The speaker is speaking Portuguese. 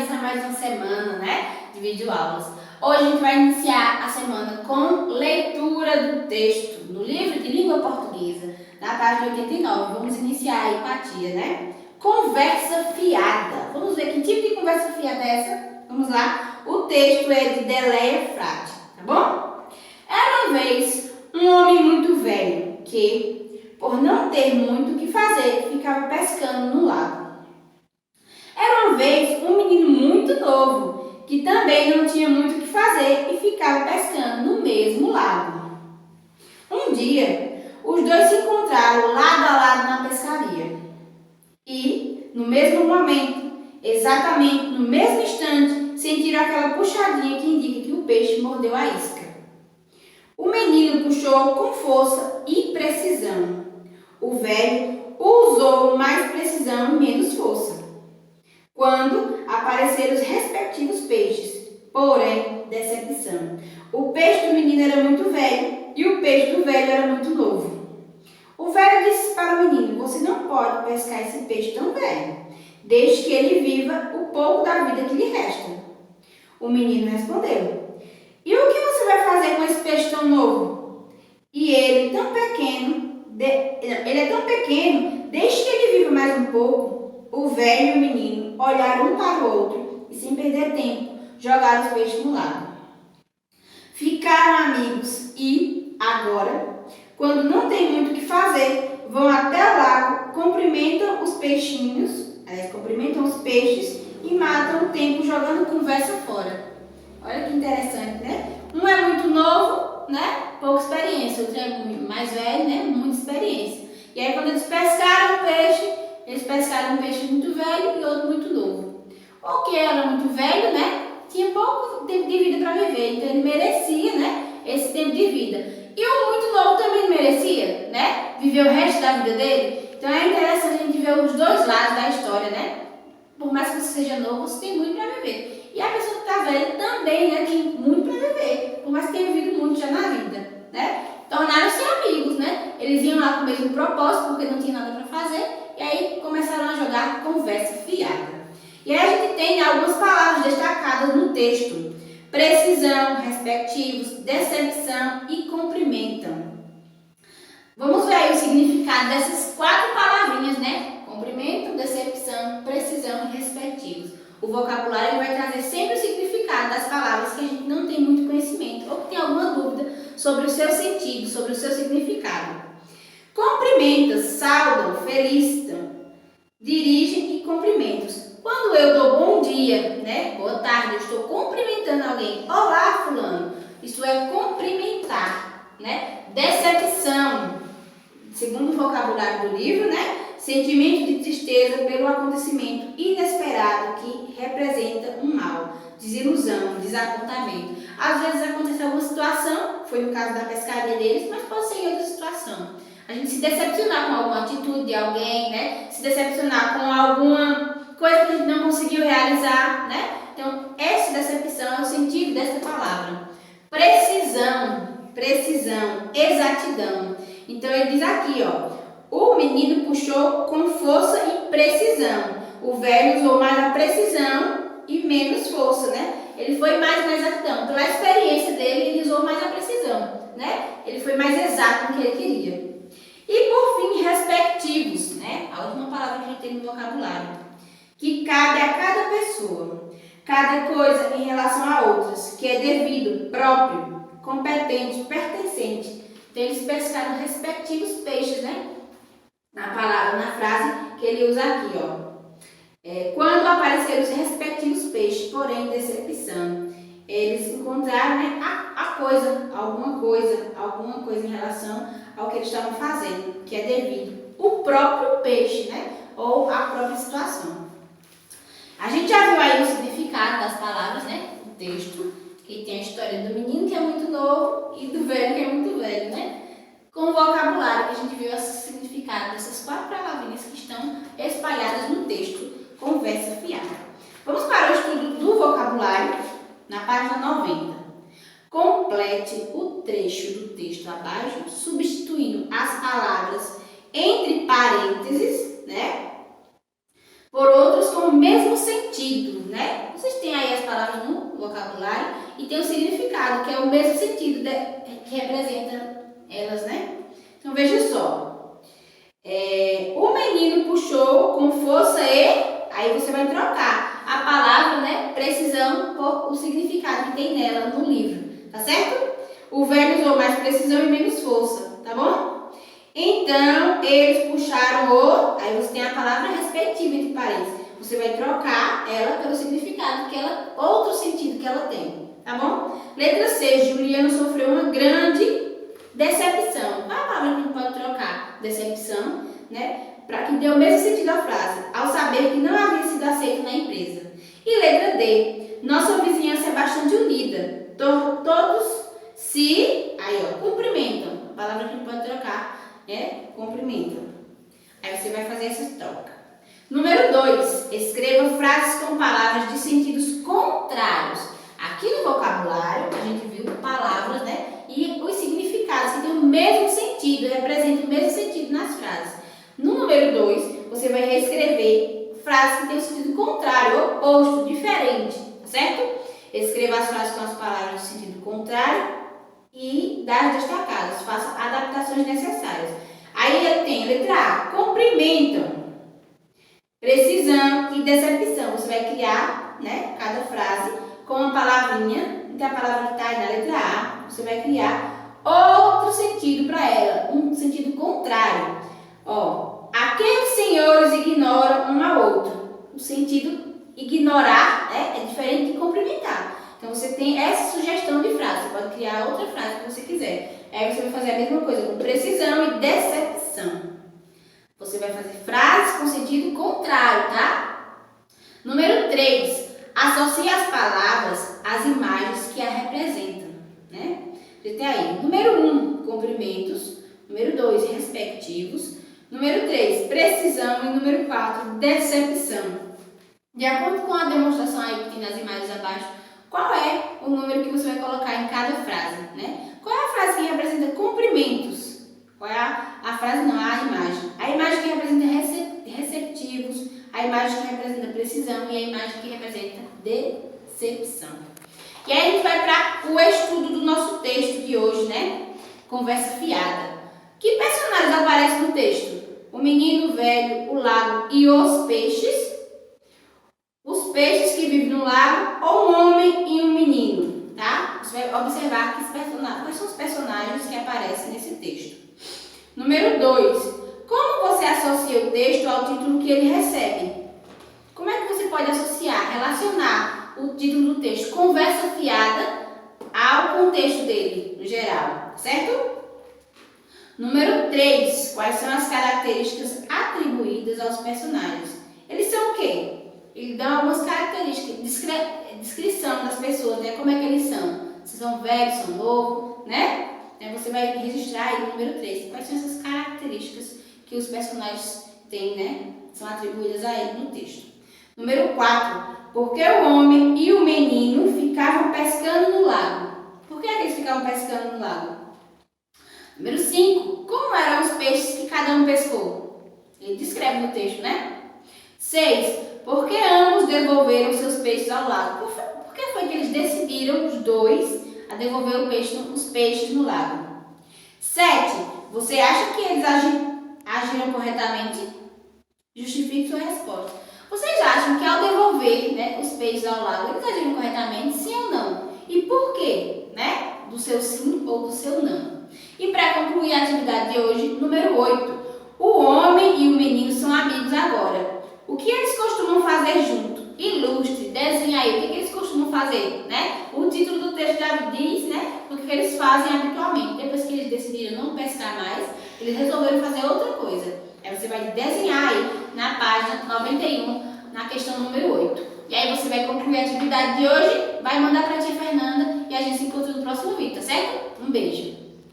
começa mais uma semana, né, de videoaulas. Hoje a gente vai iniciar a semana com leitura do texto no livro de língua portuguesa, na página 89. Vamos iniciar aí com a tia, né? Conversa fiada. Vamos ver que tipo de conversa fiada é essa? Vamos lá. O texto é de Deléia Frade, tá bom? Era uma vez um homem muito velho que, por não ter muito o que fazer, ficava pescando no lago. Era uma vez um menino muito novo, que também não tinha muito o que fazer e ficava pescando no mesmo lago. Um dia, os dois se encontraram lado a lado na pescaria. E, no mesmo momento, exatamente no mesmo instante, sentiram aquela puxadinha que indica que o peixe mordeu a isca. O menino puxou com força e precisão. O velho usou mais precisão e menos força. Quando apareceram os respectivos peixes, porém, decepção. O peixe do menino era muito velho e o peixe do velho era muito novo. O velho disse para o menino: "Você não pode pescar esse peixe tão velho, desde que ele viva o pouco da vida que lhe resta." O menino respondeu: "E o que você vai fazer com esse peixe tão novo? E ele tão pequeno, ele é tão pequeno, deixe que ele viva mais um pouco." O velho e o menino olharam um para o outro e, sem perder tempo, jogaram os peixes no lago. Ficaram amigos e, agora, quando não tem muito o que fazer, vão até o lago, cumprimentam os peixes e matam o tempo jogando conversa fora. Olha que interessante, né? Um é muito novo, né? Pouca experiência. Outro é mais velho, né? Muita experiência. E aí, quando eles pescaram um peixe muito velho e outro muito novo. O que era muito velho, né? Tinha pouco tempo de vida para viver, então ele merecia, né? Esse tempo de vida. E o muito novo também merecia, né? Viver o resto da vida dele. Então é interessante a gente ver os dois lados da história, né? Por mais que você seja novo, você tem muito para viver. E a pessoa que está velha também, né? Tem muito para viver, por mais que tenha vivido muito já na vida, né? Tornaram-se amigos, né? Eles iam lá com o mesmo propósito, porque não tinha nada para fazer, e aí começaram a jogar conversa fiada. E aí a gente tem algumas palavras destacadas no texto: precisão, respectivos, decepção e cumprimentam. Vamos ver aí o significado dessas 4 palavrinhas, né? Cumprimentam, decepção, precisão e respectivos. O vocabulário vai trazer sempre o significado das palavras que a gente não tem muito conhecimento ou que tem alguma dúvida sobre o seu sentido, sobre o seu significado. Cumprimentam, saudam, felicitam, dirigem e cumprimentos. Quando eu dou bom dia, né? Boa tarde, eu estou cumprimentando alguém. Olá, fulano. Isso é cumprimentar, né? Decepção, segundo o vocabulário do livro, né? Sentimento de tristeza pelo acontecimento inesperado que representa um mal, desilusão, desapontamento. Às vezes acontece alguma situação, foi no caso da pescaria deles, mas pode ser em outra situação. A gente se decepcionar com alguma atitude de alguém, né? Se decepcionar com alguma coisa que a gente não conseguiu realizar, né? Então, essa decepção é o sentido dessa palavra. Precisão, exatidão. Então, ele diz aqui, ó: o menino puxou com força e precisão. O velho usou mais a precisão e menos força, né? Ele foi mais na exatidão. Pela experiência dele, ele usou mais a precisão, né? Ele foi mais exato no que ele queria. E, por fim, respectivos, né? A última palavra que a gente tem no vocabulário, que cabe a cada pessoa, cada coisa em relação a outras, que é devido, próprio, competente, pertencente. Então, eles pescaram respectivos peixes, né? Na palavra, na frase que ele usa aqui, ó. Quando apareceram os respectivos peixes, porém, decepção. Eles encontraram, né, alguma coisa em relação ao que eles estavam fazendo, que é devido o próprio peixe, né? Ou a própria situação. A gente já viu aí o significado das palavras, né? O texto, que tem a história do menino que é muito novo e do velho que é muito velho, né? Com o vocabulário, que a gente viu o significado dessas 4 palavrinhas que estão espalhadas no texto, conversa fiada. Vamos para o estudo do vocabulário, na página 90. Complete o trecho do texto abaixo, substituindo as palavras entre parênteses, né? Por outros com o mesmo sentido, né? vocabulário e tem o significado, que é o mesmo sentido que representa elas, né? Então veja só. O menino puxou com força e... Aí você vai trocar a palavra, né, precisão por o significado que tem nela no livro, tá certo? O velho usou mais precisão e menos força, tá bom? Então, eles puxaram o... Aí você tem a palavra respectiva entre parênteses. Você vai trocar ela pelo significado que ela... Outro sentido que ela tem, tá bom? Letra C. Juliano sofreu uma grande decepção. Qual é a palavra que a gente pode trocar? Decepção, né? Para que dê o mesmo sentido à frase, ao saber que não havia sido aceito na empresa. E letra D. Nossa vizinhança é bastante unida. Todos se... Aí, ó, cumprimentam. A palavra que a gente pode trocar é cumprimentam. Aí você vai fazer essa troca. Número 2. Escreva frases com palavras de sentidos contrários. Aqui no vocabulário, a gente viu palavras, né? E os significados que têm o mesmo sentido, representam o mesmo sentido nas frases. No número 2, você vai reescrever frases que têm o sentido contrário, oposto, diferente, tá certo? Escreva as frases com as palavras de sentido contrário e das destacadas. Faça adaptações necessárias. Aí eu tenho letra A, cumprimentam, precisão e decepção. Você vai criar, né, cada frase com uma palavrinha. Então a palavra que está aí na letra A, você vai criar outro sentido para ela, um sentido contrário. Ó, aqueles senhores ignoram um ao outro. O sentido ignorar, né, é diferente de cumprimentar. Então você tem essa sugestão de frase. Você pode criar outra frase que você quiser. Aí você vai fazer a mesma coisa com precisão e decepção. Você vai fazer frases com sentido contrário, tá? Número 3. Associe as palavras às imagens que a representam, né? Você tem aí, número 1, cumprimentos. Número 2, respectivos. Número 3, precisão. E número 4, decepção. De acordo com a demonstração aí que tem nas imagens abaixo, qual é o número que você vai colocar em cada frase, né? Qual é a frase que representa cumprimentos? Qual é a frase? Não, a imagem. A imagem que representa receptivos, a imagem que representa precisão e a imagem que representa decepção. E aí a gente vai para o estudo do nosso texto de hoje, né? Conversa fiada. Que personagens aparecem no texto? O menino, o velho, o lago e os peixes. Os peixes que vivem no lago, ou um homem e um menino, tá? Você vai observar quais são os personagens que aparecem nesse texto. Número 2. Como você associa o texto ao título que ele recebe? Como é que você pode associar, relacionar o título do texto Conversa Fiada ao contexto dele, no geral, certo? Número 3. Quais são as características atribuídas aos personagens? Eles são o quê? Eles dão algumas características, descrição das pessoas, né? Como é que eles são? Se são velhos, são novos, né? Você vai registrar aí o número 3. Quais são essas características que os personagens têm, né? São atribuídas a ele no texto. Número 4. Porque o homem e o menino ficavam pescando no lago. Por que eles ficavam pescando no lago? Número 5. Como eram os peixes que cada um pescou? Ele descreve no texto, né? 6. Por que ambos devolveram seus peixes ao lago? Por que foi que eles decidiram, os dois, a devolver os peixes no lago? 7. Você acha que eles agiram corretamente? Justifique sua resposta. Vocês acham que ao devolver, né, os peixes ao lago, eles agiram corretamente, sim ou não? E por quê? Né? Do seu sim ou do seu não. E para concluir a atividade de hoje, número 8. O homem e o menino são amigos agora. O que eles costumam fazer junto? Ilustre, desenhe aí. O que eles costumam fazer, né? O título do texto já diz, né? O que eles fazem habitualmente. Depois que eles decidiram não pescar mais, eles resolveram fazer outra coisa. Aí você vai desenhar aí na página 91, na questão número 8. E aí você vai concluir a atividade de hoje, vai mandar para a tia Fernanda e a gente se encontra no próximo vídeo, tá certo? Um beijo!